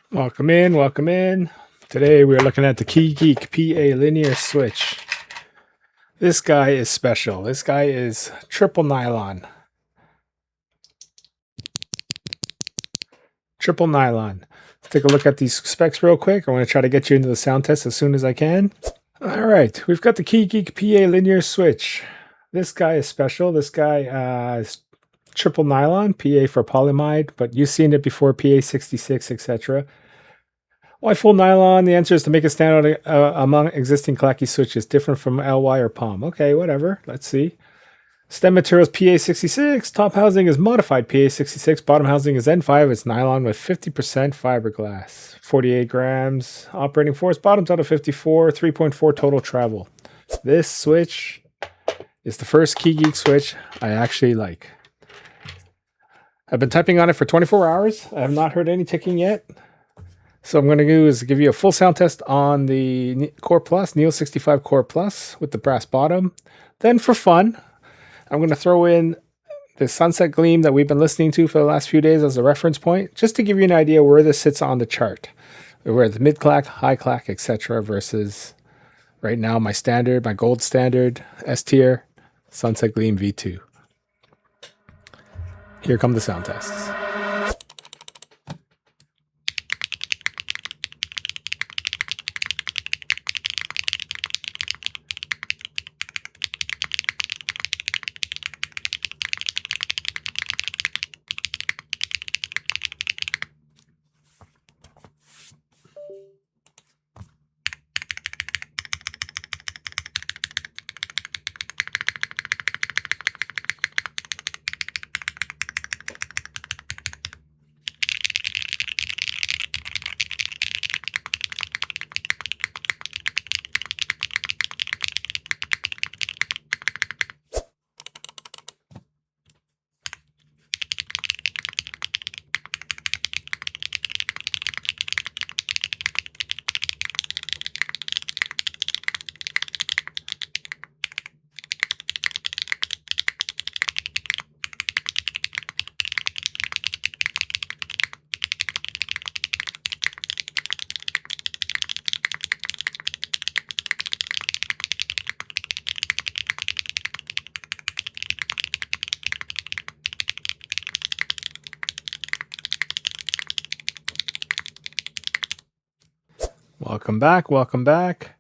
Welcome in, welcome in. Today we're looking at the Keygeek PA Linear Switch. This guy is special. This guy is triple nylon. Triple nylon. Let's take a look at these specs real quick. I want to try to get you into the sound test as soon as I can. All right, we've got the Keygeek PA Linear Switch. This guy is special. This guy is triple nylon, PA for polyamide, but you've seen it before, PA 66, etc. Why full nylon? The answer is to make it stand out among existing clacky switches, different from LY or POM. Okay, whatever. Let's see. Stem materials PA 66. Top housing is modified PA 66. Bottom housing is N5. It's nylon with 50% fiberglass. 48 grams. Operating force bottoms out of 54. 3.4 total travel. This switch is the first Keygeek switch I actually like. I've been typing on it for 24 hours. I have not heard any ticking yet. So I'm going to do is give you a full sound test on the Core Plus, Neo65 Core Plus with the brass bottom. Then for fun, I'm going to throw in the Sunset Gleam that we've been listening to for the last few days as a reference point, just to give you an idea where this sits on the chart. Where the mid-clack, high-clack, etc. versus right now my standard, my gold standard, S-tier, Sunset Gleam V2. Here come the sound tests. Welcome back, welcome back.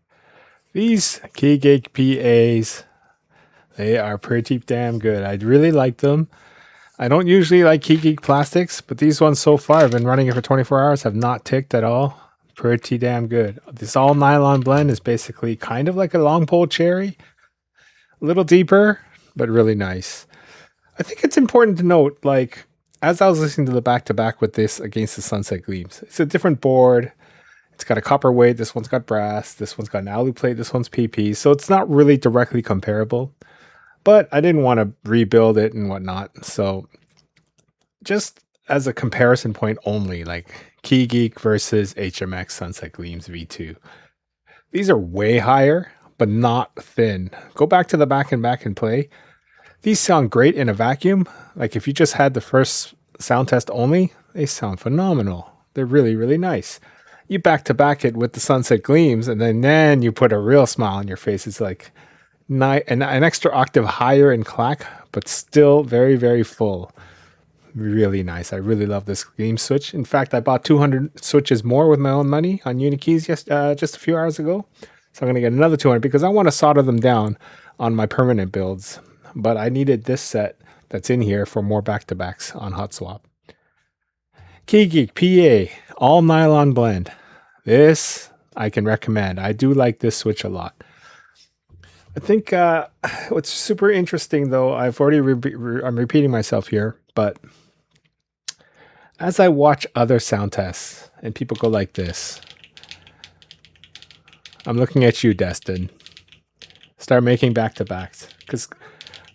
These Keygeek PAs, they are pretty damn good. I really like them. I don't usually like Keygeek plastics, but these ones so far, I've been running it for 24 hours, have not ticked at all. Pretty damn good. This all nylon blend is basically kind of like a long pole cherry. A little deeper, but really nice. I think it's important to note, like, as I was listening to the back-to-back with this against the Sunset Gleams, it's a different board. It's got a copper weight. This one's got brass. This one's got an alu plate. This one's PP. So it's not really directly comparable. But I didn't want to rebuild it and whatnot. So just as a comparison point only, like Keygeek versus HMX Sunset Gleams V2. These are way higher, but not thin. Go back to the back and play. These sound great in a vacuum. Like if you just had the first sound test only, they sound phenomenal. They're really, really nice. You back-to-back it with the Sunset Gleams, and then you put a real smile on your face. It's like an extra octave higher in clack, but still very, very full. Really nice. I really love this Gleam switch. In fact, I bought 200 switches more with my own money on Unikeys just a few hours ago. So I'm going to get another 200 because I want to solder them down on my permanent builds. But I needed this set that's in here for more back-to-backs on Hot Swap. Keygeek PA, all nylon blend. This I can recommend. I do like this switch a lot. I think what's super interesting, though, I've already I'm repeating myself here, but as I watch other sound tests and people go like this, I'm looking at you, Destin. Start making back-to-backs, because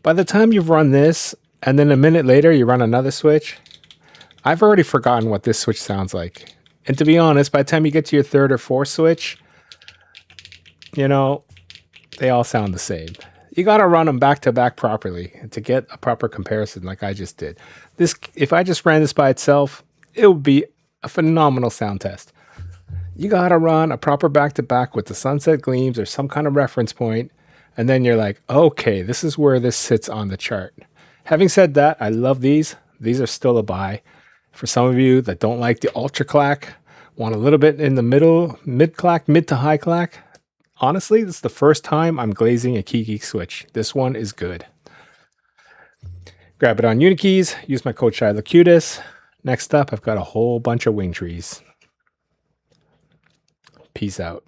by the time you've run this and then a minute later you run another switch, I've already forgotten what this switch sounds like. And to be honest, by the time you get to your third or fourth switch, you know, they all sound the same. You got to run them back to back properly to get a proper comparison like I just did. This, if I just ran this by itself, it would be a phenomenal sound test. You gotta run a proper back-to-back with the sunset gleams or some kind of reference point, and then you're like, okay, this is where this sits on the chart. Having said that, I love these. These are still a buy. For some of you that don't like the ultra clack, want a little bit in the middle, mid clack, mid to high clack, honestly, this is the first time I'm glazing a Keygeek switch. This one is good. Grab it on Unikeys, use my code shylocutus. Next up, I've got a whole bunch of wing trees. Peace out.